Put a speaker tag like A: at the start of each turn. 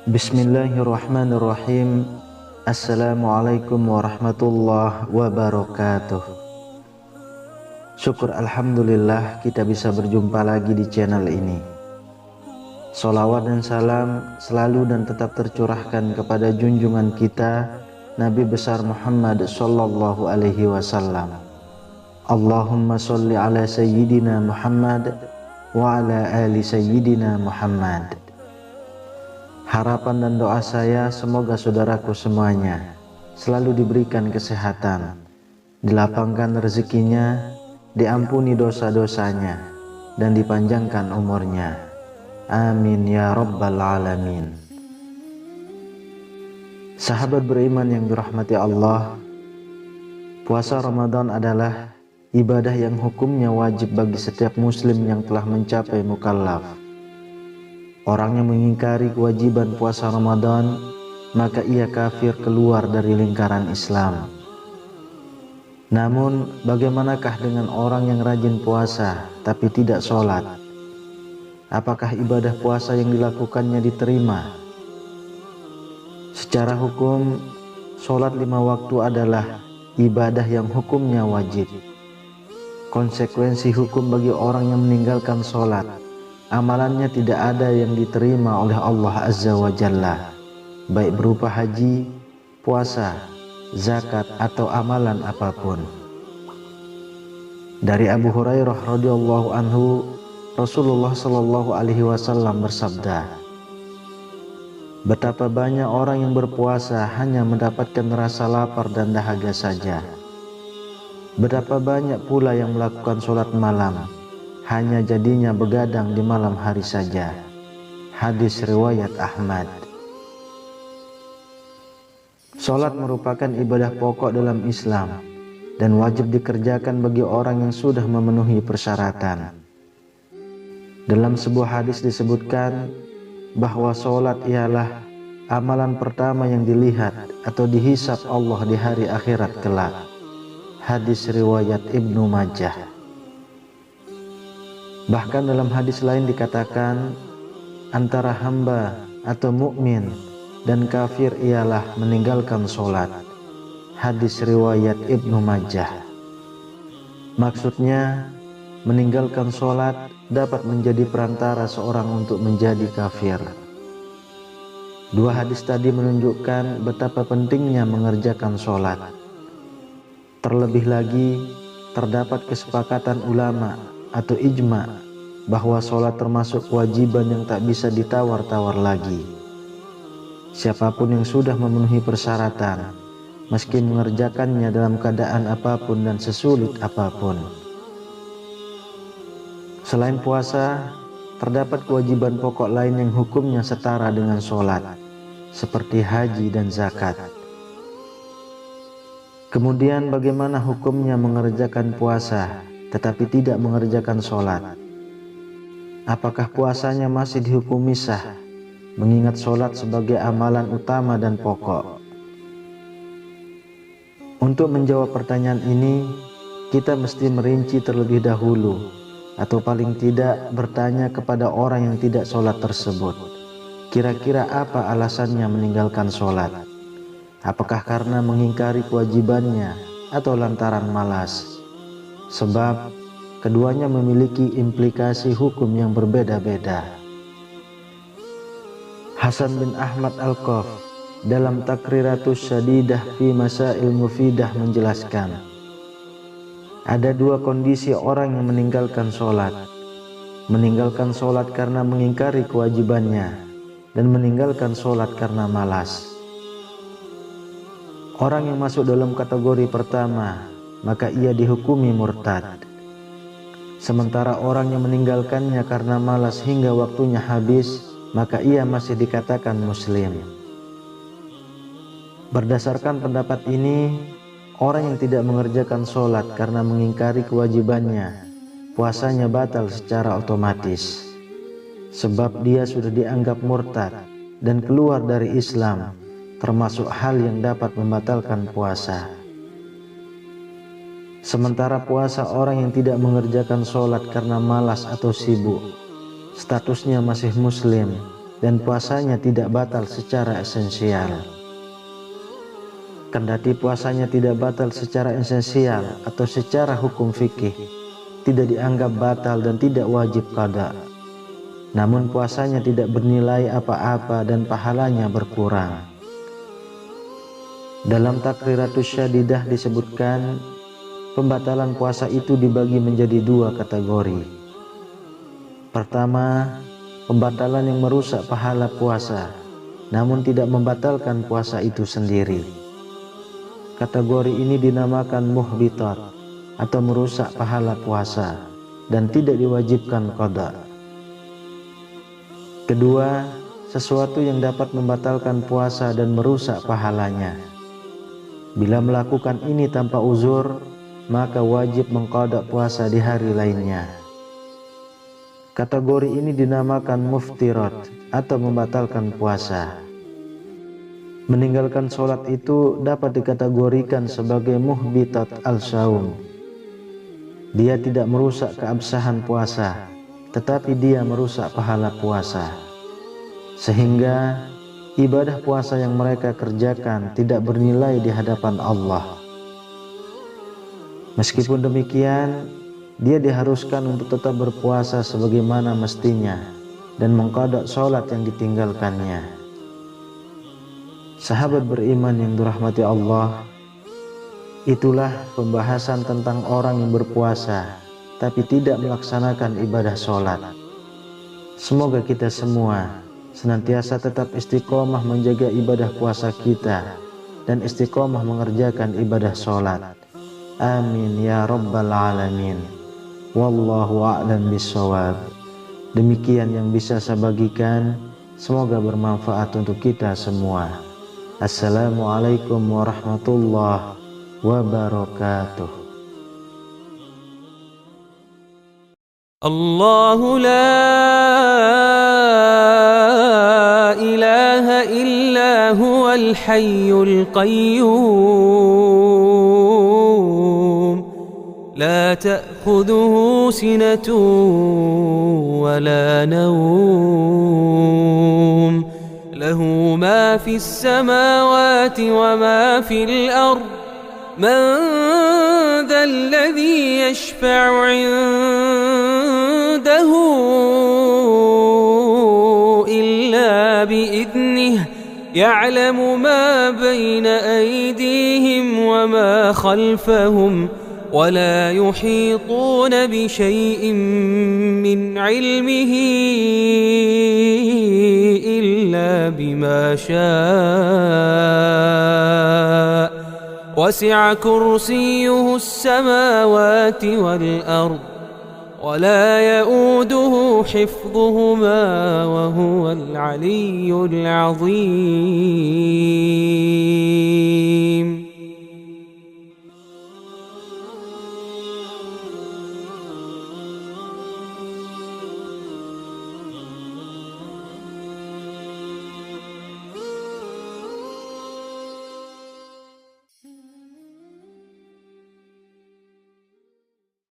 A: Bismillahirrahmanirrahim. Assalamualaikum warahmatullahi wabarakatuh. Syukur alhamdulillah kita bisa berjumpa lagi di channel ini. Sholawat dan salam selalu dan tetap tercurahkan kepada junjungan kita Nabi besar Muhammad sallallahu alaihi wasallam. Allahumma sholli ala sayyidina Muhammad wa ala ali sayyidina Muhammad. Harapan dan doa saya semoga saudaraku semuanya selalu diberikan kesehatan, dilapangkan rezekinya, diampuni dosa-dosanya, dan dipanjangkan umurnya. Amin ya rabbal alamin. Sahabat beriman yang dirahmati Allah, puasa Ramadan adalah ibadah yang hukumnya wajib bagi setiap muslim yang telah mencapai mukallaf. Orang yang mengingkari kewajiban puasa Ramadan, maka ia kafir keluar dari lingkaran Islam. Namun, bagaimanakah dengan orang yang rajin puasa tapi tidak sholat? Apakah ibadah puasa yang dilakukannya diterima? Secara hukum, sholat 5 waktu adalah ibadah yang hukumnya wajib. Konsekuensi hukum bagi orang yang meninggalkan sholat, amalannya tidak ada yang diterima oleh Allah Azza wa Jalla, baik berupa haji, puasa, zakat, atau amalan apapun. Dari Abu Hurairah radhiyallahu anhu, Rasulullah sallallahu alaihi wasallam bersabda, betapa banyak orang yang berpuasa hanya mendapatkan rasa lapar dan dahaga saja. Betapa banyak pula yang melakukan sholat malam, hanya jadinya begadang di malam hari saja. Hadis riwayat Ahmad. Sholat merupakan ibadah pokok dalam Islam dan wajib dikerjakan bagi orang yang sudah memenuhi persyaratan. Dalam sebuah hadis disebutkan bahwa sholat ialah amalan pertama yang dilihat atau dihisab Allah di hari akhirat kelak. Hadis riwayat Ibnu Majah. Bahkan dalam hadis lain dikatakan antara hamba atau mukmin dan kafir ialah meninggalkan sholat. Hadis riwayat Ibnu Majah. Maksudnya meninggalkan sholat dapat menjadi perantara seorang untuk menjadi kafir. Dua hadis tadi menunjukkan betapa pentingnya mengerjakan sholat. Terlebih lagi terdapat kesepakatan ulama atau ijma bahwa sholat termasuk kewajiban yang tak bisa ditawar-tawar lagi. Siapapun yang sudah memenuhi persyaratan, meski mengerjakannya dalam keadaan apapun dan sesulit apapun. Selain puasa, terdapat kewajiban pokok lain yang hukumnya setara dengan sholat, seperti haji dan zakat. Kemudian bagaimana hukumnya mengerjakan puasa tetapi tidak mengerjakan sholat? Apakah puasanya masih dihukumi sah, mengingat sholat sebagai amalan utama dan pokok? Untuk menjawab pertanyaan ini, kita mesti merinci terlebih dahulu, atau paling tidak bertanya kepada orang yang tidak sholat tersebut. Kira-kira apa alasannya meninggalkan sholat? Apakah karena mengingkari kewajibannya atau lantaran malas? Sebab keduanya memiliki implikasi hukum yang berbeda-beda. Hasan bin Ahmad Al-Qaf dalam Takriratus Syadidah fi Masail Mufidah menjelaskan, ada dua kondisi orang yang meninggalkan sholat. Meninggalkan sholat karena mengingkari kewajibannya, dan meninggalkan sholat karena malas. Orang yang masuk dalam kategori pertama, maka ia dihukumi murtad. Sementara orang yang meninggalkannya karena malas hingga waktunya habis, maka ia masih dikatakan muslim. Berdasarkan pendapat ini, Orang yang tidak mengerjakan sholat karena mengingkari kewajibannya, puasanya batal secara otomatis, sebab dia sudah dianggap murtad dan keluar dari Islam, termasuk hal yang dapat membatalkan puasa. Sementara puasa orang yang tidak mengerjakan sholat karena malas atau sibuk, statusnya masih muslim dan puasanya tidak batal secara esensial. Kendati puasanya tidak batal secara esensial atau secara hukum fikih, tidak dianggap batal dan tidak wajib qada, namun puasanya tidak bernilai apa-apa dan pahalanya berkurang. Dalam Takriratus Syadidah disebutkan, pembatalan puasa itu dibagi menjadi dua kategori. Pertama, pembatalan yang merusak pahala puasa, namun tidak membatalkan puasa itu sendiri. Kategori ini dinamakan muhbitat atau merusak pahala puasa dan tidak diwajibkan qada. Kedua, sesuatu yang dapat membatalkan puasa dan merusak pahalanya. Bila melakukan ini tanpa uzur, maka wajib mengqada puasa di hari lainnya. Kategori ini dinamakan muftirat atau membatalkan puasa. Meninggalkan sholat itu dapat dikategorikan sebagai muhbitat al-shaum. Dia tidak merusak keabsahan puasa, tetapi dia merusak pahala puasa, sehingga ibadah puasa yang mereka kerjakan tidak bernilai di hadapan Allah. Meskipun demikian, dia diharuskan untuk tetap berpuasa sebagaimana mestinya dan mengqada sholat yang ditinggalkannya. Sahabat beriman yang dirahmati Allah, itulah pembahasan tentang orang yang berpuasa tapi tidak melaksanakan ibadah sholat. Semoga kita semua senantiasa tetap istiqomah menjaga ibadah puasa kita dan istiqomah mengerjakan ibadah sholat. Amin ya rabbal alamin. Wallahu a'lam bishawab. Demikian yang bisa saya bagikan, semoga bermanfaat untuk kita semua. Assalamualaikum warahmatullahi wabarakatuh.
B: Allahu la ilaha illa huwal hayyul qayyum, la ta'khudhuhu sinatun wa la nawm, له ما في السماوات وما في الأرض، من ذا الذي يشفع عنده إلا بإذنه، يعلم ما بين أيديهم وما خلفهم، ولا يحيطون بشيء من علمه إلا بما شاء، وسع كرسيه السماوات والأرض، ولا يؤوده حفظهما وهو العلي العظيم.